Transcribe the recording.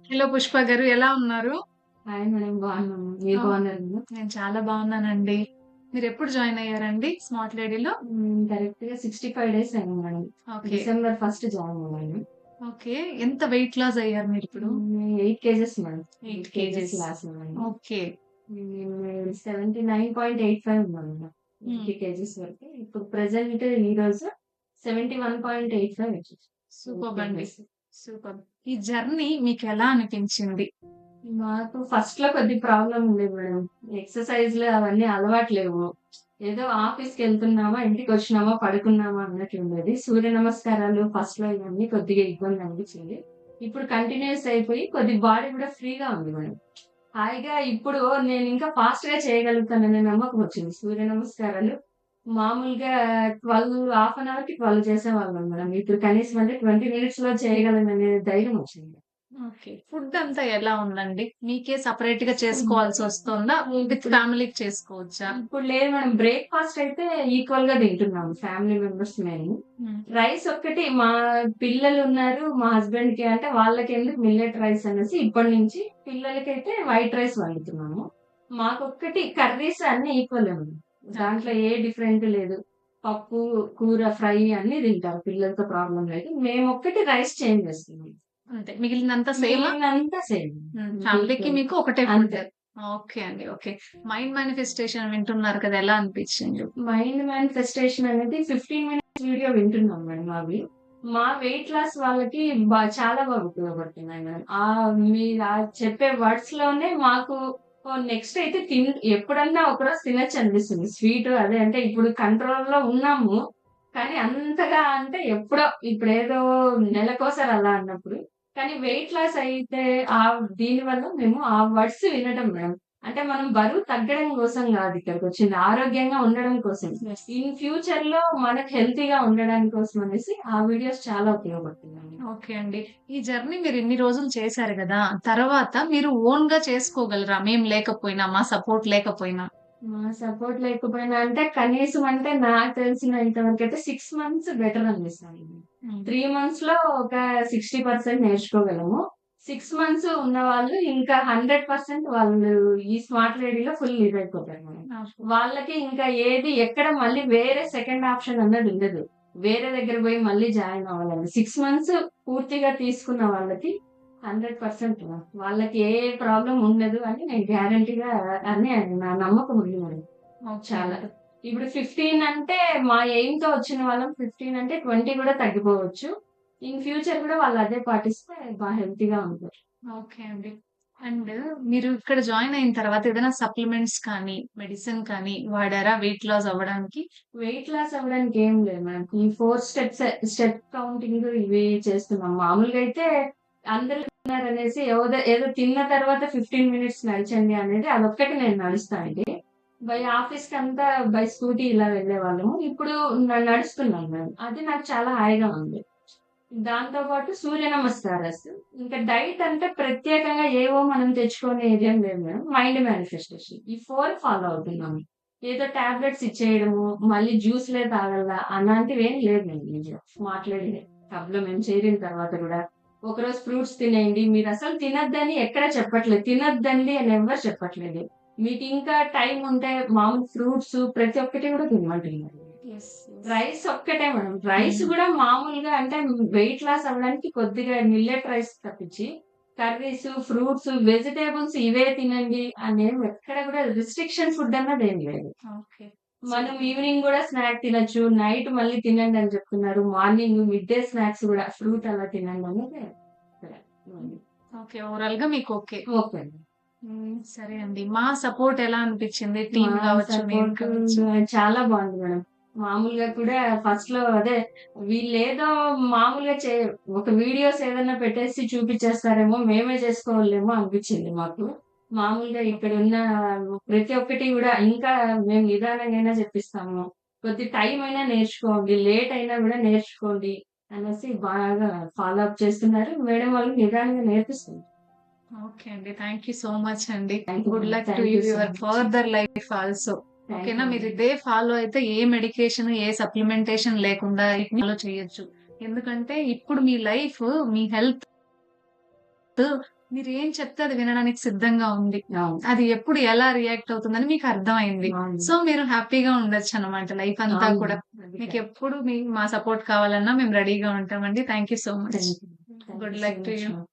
Hello Pushpa గారు, ఎలా ఉన్నారు? హాయ్ మేడం, బాగున్నాము. మీరు ఆ, బాగున్నారు? నేను చాలా బాగున్నానండి. మీరు ఎప్పుడు జాయిన్ అయ్యారండి స్మార్ట్ లేడీలో? కరెక్ట్ గా 65 days అయింది madam. Okay. December 1st join అయ్యాను. ఓకే, ఎంత వెయిట్ లాస్ అయ్యారు మీరు ఇప్పుడు? 8 kgs madam. 8 8 kgs kgs. Loss madam. Okay. 79.85 ఉన్నాను మేడం. 80 kgs వరకు. ఇప్పుడు ప్రెసెంట్ ఈ రోజు 71.85 వచ్చేసి. సూపర్ అండి. సూపర్. ఈ జర్నీ మీకు ఎలా అనిపించింది? మాకు ఫస్ట్ లో కొద్ది ప్రాబ్లం ఉండేది మేడం. ఎక్సర్సైజ్లు అవన్నీ అలవాట్లేవు. ఏదో ఆఫీస్కి వెళ్తున్నామా, ఇంటికి వచ్చినామా, పడుకున్నామా అన్నట్లు ఉండేది. సూర్య నమస్కారాలు ఫస్ట్ లో ఇవన్నీ కొద్దిగా ఇబ్బంది అనిపించింది. ఇప్పుడు కంటిన్యూస్ అయిపోయి కొద్ది బాడీ కూడా ఫ్రీగా ఉంది మేడం. హాయిగా ఇప్పుడు నేను ఇంకా ఫాస్ట్ గా చేయగలుగుతాననే నమ్మకం వచ్చింది. సూర్య నమస్కారాలు మామూలుగా 12 హాఫ్ అన్ అవర్ కి 12 చేసేవాళ్ళం మేడం. ఇప్పుడు కనీసం అంటే 20 minutes లో చేయగలననే ధైర్యం వచ్చింది. ఓకే, ఫుడ్ అంతా ఎలా ఉందండి? మీకే సపరేట్ గా చేసుకోవాల్సి వస్తుందా, విత్ ఫ్యామిలీకి చేసుకోవచ్చా? ఇప్పుడు లేదు మేడం. బ్రేక్ఫాస్ట్ అయితే ఈక్వల్ గా తింటున్నాం ఫ్యామిలీ మెంబర్స్ మేము. రైస్ ఒక్కటి మా పిల్లలు ఉన్నారు, మా హస్బెండ్ కి అంటే వాళ్ళకి ఎందుకు మిల్లెట్ రైస్ అనేసి ఇప్పటి నుంచి పిల్లలకైతే వైట్ రైస్ వండుతున్నాము. మాకొక్కటి కర్రీస్ అన్ని ఈక్వల్ ఉంది. దాంట్లో ఏ డిఫరెంట్ లేదు. పప్పు, కూర, ఫ్రై అన్ని తింటారు. పిల్లలతో ప్రాబ్లం లేదు. మేము ఒక్కటి రైస్ చేంజ్ చేస్తున్నాం. అంతే, మిగిలినంతా సేమ్. మిగిలినంతా సేమ్. ఫ్యామిలీకి మీకు ఒకటే ఫుడ్. అంతే. ఓకే అండి. ఓకే. మైండ్ మేనిఫెస్టేషన్ వింటున్నారు కదా, ఎలా అనిపించింది? మైండ్ మేనిఫెస్టేషన్ అనేది 15 minutes వీడియో వింటున్నాం మేడం. అవి మా వెయిట్ లాస్ వాళ్ళకి చాలా బాగా ఉపయోగపడుతున్నాయి మేడం. మీరు చెప్పే వర్డ్స్ లోనే మాకు నెక్స్ట్ అయితే ఎప్పుడన్నా ఒకరోజు తినొచ్చు అనిపిస్తుంది. స్వీట్ అదే అంటే ఇప్పుడు కంట్రోల్ లో ఉన్నాము. కానీ అంతగా అంటే ఎప్పుడో ఇప్పుడేదో నెలకోసారి అలా అన్నప్పుడు. కానీ వెయిట్ లాస్ అయితే ఆ దీని వల్ల మేము ఆ వర్డ్స్ వినడం మేడం. అంటే మనం బరువు తగ్గడం కోసం కాదు ఇక్కడికి వచ్చింది. ఆరోగ్యంగా ఉండడం కోసం. ఇన్ ఫ్యూచర్ లో మనకు హెల్తీగా ఉండడానికి కోసం అనేసి ఆ వీడియోస్ చాలా ఉపయోగపడుతున్నాయి. ఓకే అండి. ఈ జర్నీ మీరు ఇన్ని రోజులు చేశారు కదా, తర్వాత మీరు ఓన్ గా చేసుకోగలరా? మేము లేకపోయినా, మా సపోర్ట్ లేకపోయినా? మా సపోర్ట్ లేకపోయినా అంటే కనీసం అంటే నాకు తెలిసినంత వరకు అయితే 6 months బెటర్ అనిపిస్తుంది. 3 months లో ఒక 60% నేర్చుకోగలము. 6 months ఉన్న వాళ్ళు ఇంకా 100% వాళ్ళు ఈ స్మార్ట్ లేడీలో ఫుల్ లీడ్ అయిపోతారు మేడం. వాళ్ళకి ఇంకా ఏది ఎక్కడ మళ్ళీ వేరే సెకండ్ ఆప్షన్ అన్నది ఉండదు. వేరే దగ్గర పోయి మళ్ళీ జాయిన్ అవ్వాలని 6 months పూర్తిగా తీసుకున్న వాళ్ళకి 100% వాళ్ళకి ఏ ప్రాబ్లం ఉండదు అని నేను గ్యారంటీగా అని నా నమ్మకం ఉంది మేడం. చాలా. ఇప్పుడు 15 అంటే మా ఎయిమ్ తో వచ్చిన వాళ్ళం 15 అంటే 20 కూడా తగ్గిపోవచ్చు. ఇన్ ఫ్యూచర్ కూడా వాళ్ళు అదే పాటిస్తే బాగా హెల్తీగా ఉంటారు. ఓకే అండి. అండ్ మీరు ఇక్కడ జాయిన్ అయిన తర్వాత ఏదైనా సప్లిమెంట్స్ కానీ, మెడిసిన్ కానీ వాడారా వెయిట్ లాస్ అవ్వడానికి? వెయిట్ లాస్ అవ్వడానికి ఏం లేదు మేడం. ఈ 4 steps స్టెప్ కౌంటింగ్ ఇవి చేస్తున్నాం. మామూలుగా అయితే అందరూ తిన్నారనేసి ఏదో తిన్న తర్వాత 15 minutes నడిచండి అనేది అదొక్కటి నేను నడుస్తానండి. బై ఆఫీస్ కి అంతా బై స్కూటీ ఇలా వెళ్ళేవాళ్ళము. ఇప్పుడు నడుస్తున్నాం మేడం. అది నాకు చాలా హాయిగా ఉంది. దాంతో పాటు సూర్య నమస్కారాలు. ఇంకా డైట్ అంటే ప్రత్యేకంగా ఏవో మనం తెచ్చుకునేది ఏం లేదు మేడం. Mind manifestation. ఈ 4 ఫాలో అవుతున్నాము. ఏదో టాబ్లెట్స్ ఇచ్చేయడము, మళ్ళీ జ్యూస్‌లే తాగాలా అలాంటివేం లేదు మేడం ఇందులో. మాట్లాడేది. క్లబ్‌లో మేము చేరిన తర్వాత గూడా ఒకరోజు ఫ్రూట్స్ తినేయండి. మీరసలు తినొద్దని ఎక్కడ చెప్పట్లేదు. తినొద్దండి అని ఎవ్వరు చెప్పట్లేదు. మీకింకా టైం ఉంటే మామూలు ఫ్రూట్స్ ప్రతి ఒక్కటి గూడా తినమంటున్నారు. రైస్ ఒక్కటే మేడం. రైస్ కూడా మామూలుగా అంటే వెయిట్ లాస్ అవ్వడానికి కొద్దిగా మిల్లెట్ రైస్ తప్పించి కర్రీస్, ఫ్రూట్స్, వెజిటేబుల్స్ ఇవే తినండి అనేం ఎక్కడ కూడా రిస్ట్రిక్షన్ ఫుడ్ అన్నది ఏం లేదు. ఓకే. మనం ఈవినింగ్ కూడా స్నాక్ తినొచ్చు. నైట్ మళ్ళీ తినండి అని చెప్తున్నారు. మార్నింగ్, మిడ్ డే స్నాక్స్ కూడా ఫ్రూట్ అలా తినండి అనేది ఓకే. ఓవరాల్ గా మీకు ఓకే. ఓకే. సరే అండి. మా సపోర్ట్ ఎలా అనిపించింది? టీమ్ మా కావచ్చు, మీరు సపోర్ట్ కావచ్చు. చాలా బాగుంది మేడం. మామూలుగా కూడా ఫస్ట్ లో అదే వీళ్ళేదో మామూలుగా ఒక వీడియోస్ ఏదైనా పెట్టేసి చూపించేస్తారేమో మేమే చేసుకోవాలేమో అనిపించింది మాకు. మామూలుగా ఇక్కడ ఉన్న ప్రతి ఒక్కటి కూడా ఇంకా మేము నిదానంగా అయినా చెప్పిస్తాము. కొద్ది టైం అయినా నేర్చుకోండి, లేట్ అయినా కూడా నేర్చుకోండి అనేసి బాగా ఫాలో అప్ చేస్తున్నారు. మేడం వాళ్ళు నిదానంగా నేర్పిస్తున్నారు. ఓకే అండి. థ్యాంక్ యూ సో మచ్ అండి. Thank you good madam. Luck to thank you so your much. Further life also. Thank ఓకేనా? యూ మీరు మేడం. ఇదే ఫాలో అయితే ఏ మెడికేషన్, ఏ సప్లిమెంటేషన్ లేకుండా ఫాలో చేయొచ్చు. ఎందుకంటే ఇప్పుడు మీ లైఫ్, మీ హెల్త్ మీరేం చెప్తే అది వినడానికి సిద్ధంగా ఉంది. అవును. అది ఎప్పుడు ఎలా రియాక్ట్ అవుతుందని మీకు అర్థమైంది. అవును. సో, మీరు హ్యాపీగా ఉండొచ్చనమాట లైఫ్ అంతా అవును. కూడా. అది కరెక్ట్. మీకెప్పుడు మా సపోర్ట్ కావాలన్నా మేము రెడీగా ఉంటామండి. Thank you so much. Thank you. Thank good you so luck too much you. Ma'am.